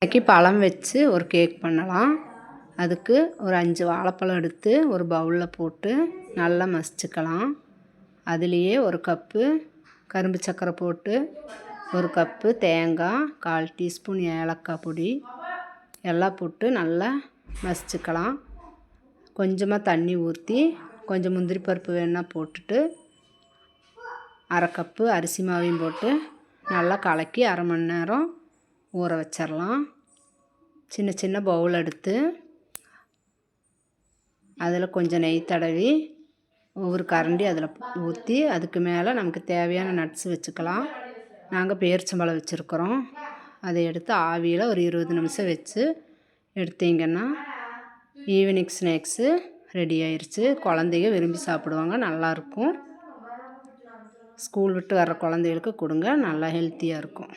இன்னைக்கு பழம் வச்சு ஒரு கேக் பண்ணலாம். அதுக்கு ஒரு 5 வாழைப்பழம் எடுத்து ஒரு பவுலில் போட்டு நல்லா மசிச்சுக்கலாம். அதுலேயே ஒரு கப்பு கரும்பு சர்க்கரை போட்டு, ஒரு கப்பு தேங்காய், 1/4 டீஸ்பூன் ஏலக்காய் பொடி எல்லாம் போட்டு நல்லா மசிச்சுக்கலாம். கொஞ்சமாக தண்ணி ஊற்றி கொஞ்சம் முந்திரி பருப்பு வேணுன்னா போட்டுட்டு, அரை கப்பு அரிசி மாவையும் போட்டு நல்லா கலக்கி அரை மணி நேரம் ஊற வச்சிடலாம். சின்ன சின்ன பவுல் எடுத்து அதில் கொஞ்சம் நெய் தடவி ஒவ்வொரு கரண்டி அதில் ஊற்றி அதுக்கு மேலே நமக்கு தேவையான நட்ஸ் வச்சுக்கலாம். நாங்கள் பேரிச்சம்பழம் வச்சுருக்குறோம். அதை எடுத்து ஆவியில் ஒரு 20 நிமிஷம் வச்சு எடுத்தீங்கன்னா ஈவினிங் ஸ்நாக்ஸு ரெடி ஆயிடுச்சு. குழந்தைங்க விரும்பி சாப்பிடுவாங்க, நல்லாயிருக்கும். ஸ்கூல் விட்டு வர்ற குழந்தைகளுக்கு கொடுங்க, நல்லா ஹெல்த்தியாக இருக்கும்.